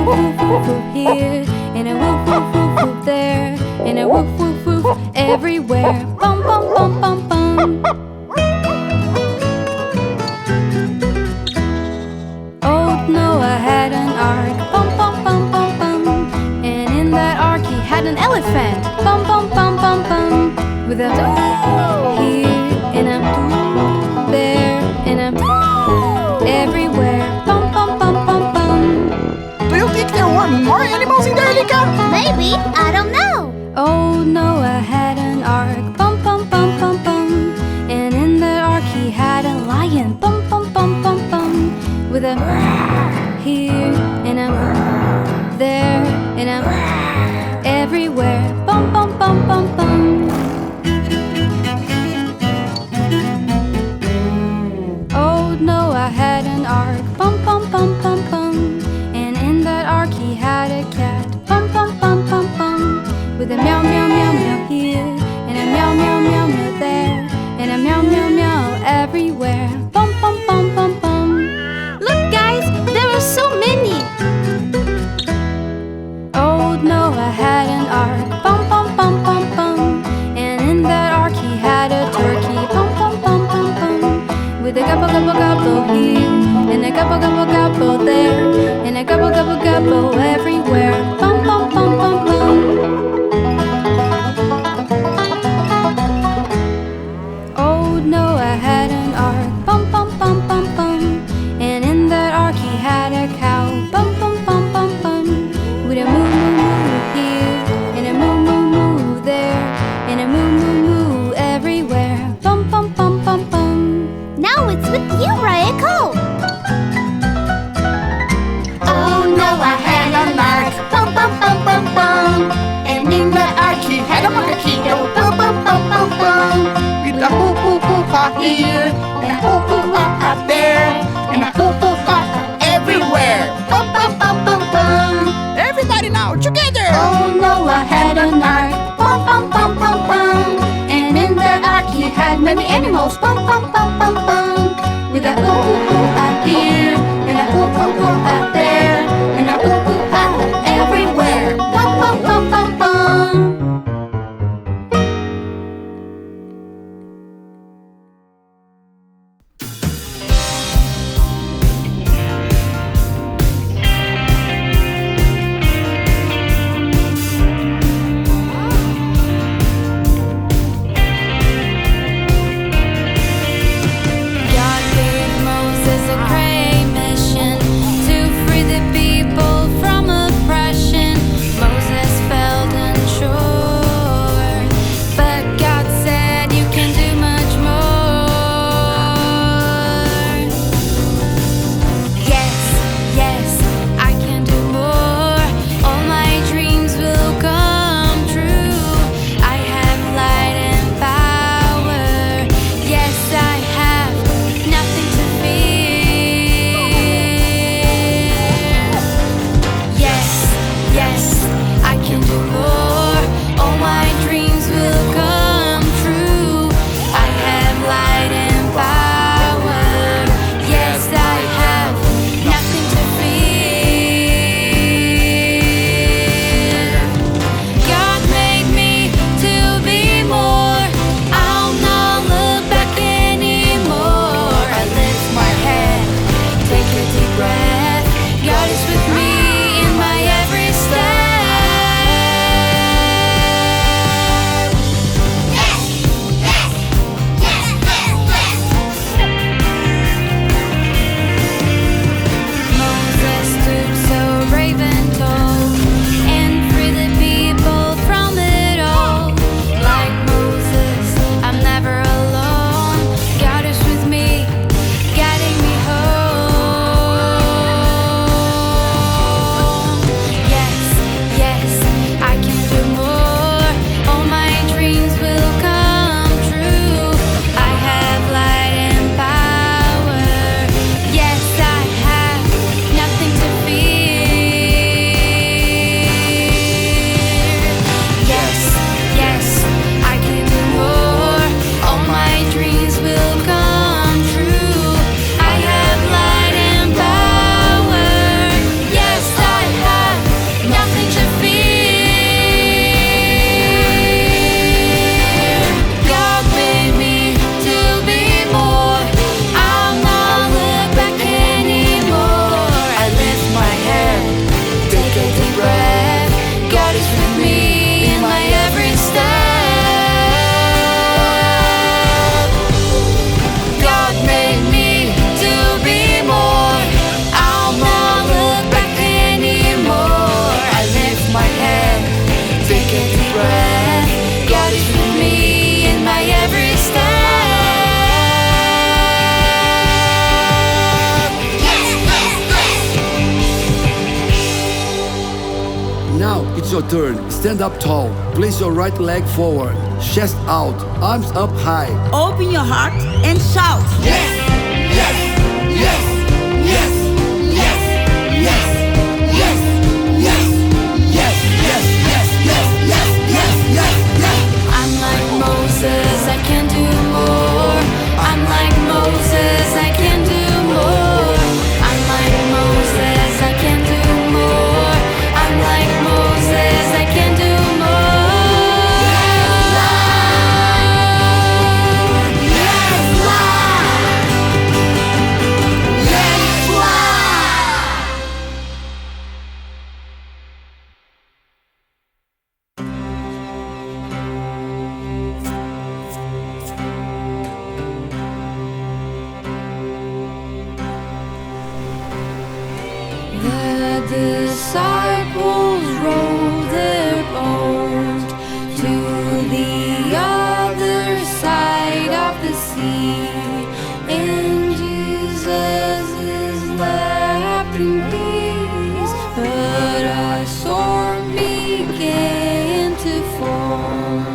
woof woof woof woof here, and a woof woof woof woof there, and a woof woof woof everywhere. Bum bum bum bum bum. Old Noah had an ark, bum bum bum bum bum, and in that ark he had an elephant, bum bum bum bum bum, with a here and a there and a everywhere. Bum bum bum bum bum. Do you think there were more animals in there, Lika? Maybe, I don't know. Old Noah had an ark, bum bum bum bum bum, and in that ark he had a lion, bum bum bum bum bum, with a here and a there and a everywhere. Bum bum bum bum bum. Old Noah had an ark, bum bum bum bum bum, and in that ark he had a cat, bum bum bum bum bum, with a meow meow meow meow here, and a meow meow meow meow there, and a meow meow meow everywhere. Bum bum bum bum bum. Look, guys, there are so many. Old Noah had an ark, bum bum bum bum bum, and in that ark he had a turkey, bum bum bum bum bum, with a gobble gobble gobble here, and a gobble gobble gobble there, and a gobble gobble gobble everywhere. Bum bum bum bum bum. Old Noah had an ark, bum bum bum bum bum, and in that ark he had a cow, bum bum bum bum bum, with a moo moo moo here, and a moo moo moo there, and a moo moo moo everywhere. Bum bum bum bum bum. Now it's with you, Raiko. Oh, Noah had an ark, bum bum bum bum bum, and in the ark he had a monkakito, bum bum bum bum bum, with a hoo hoo hoo ha here, and a hoo hoo ha ha there, and a hoo hoo ha ha everywhere. Bum bum bum bum bum. Everybody now together. Oh, Noah had an ark, bum bum bum bum bum, and in that ark he had many animals, bum bum bum bum bum, with a hoo hoo hoo out here, and a hoo hoo hoo out there, and a hoo hoo ha everywhere. Bum bum bum bum bum. God gave Moses a great mission to free it's your turn. Stand up tall. Place your right leg forward. Chest out. Arms up high. Open your heart and shout. Yes, yes, yes, yes, yes, yes, yes, yes, yes, yes, yes, yes, yes, yes, yes, yes. I'm like Moses, I can do more. I'm like Moses, I can do more. I'm like Moses, I can do more. I'm like Moses, I can do more. Yes, Lord. Yes, Lord. The disciples rolled their boat to the other side of the sea, and Jesus is left in peace. But a storm began to form.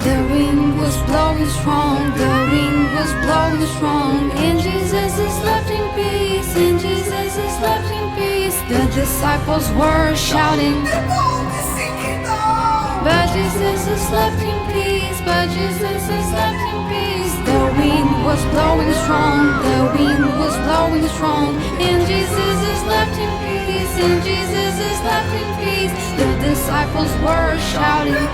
The wind was blowing strong, the wind was blowing strong, and Jesus is left in peace, and Jesus is left in peace. The disciples were shouting, but Jesus is left in peace, but Jesus is left in peace. The wind was blowing strong, the wind was blowing strong, and Jesus is left in peace, and Jesus is left in peace. The disciples were shouting,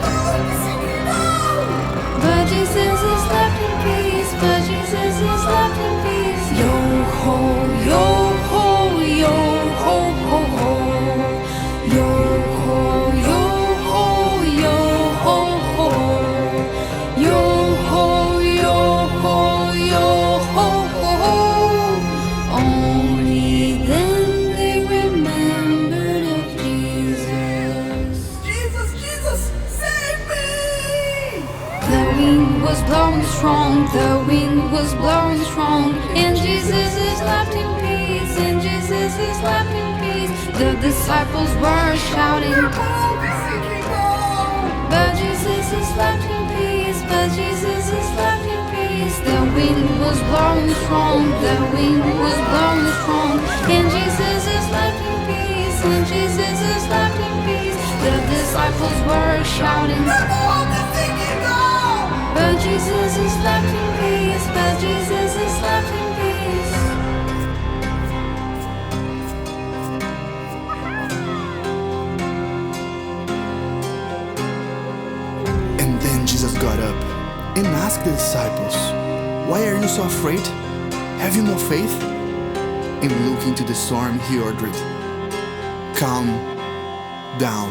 but Jesus is left in peace, but Jesus is left in peace. Yo ho, yo ho, yo ho ho ho. Yo ho, yo ho, yo ho ho. Yo ho, yo ho, yo ho ho. Only then they remembered of Jesus. Jesus, save me! The wind was blowing strong, the wind was blowing strong, and Jesus is left in peace, and Jesus is left in peace. The disciples were shouting, but Jesus is left in peace, but Jesus is left in peace. The wind was blowing strong, the wind was blowing strong, and Jesus is left in peace, and Jesus is left in peace. The disciples were shouting, but Jesus is left in peace, but Jesus is left in peace. And then Jesus got up and asked the disciples, "Why are you so afraid? Have you no faith?" And looking to the storm, he ordered, "Calm down."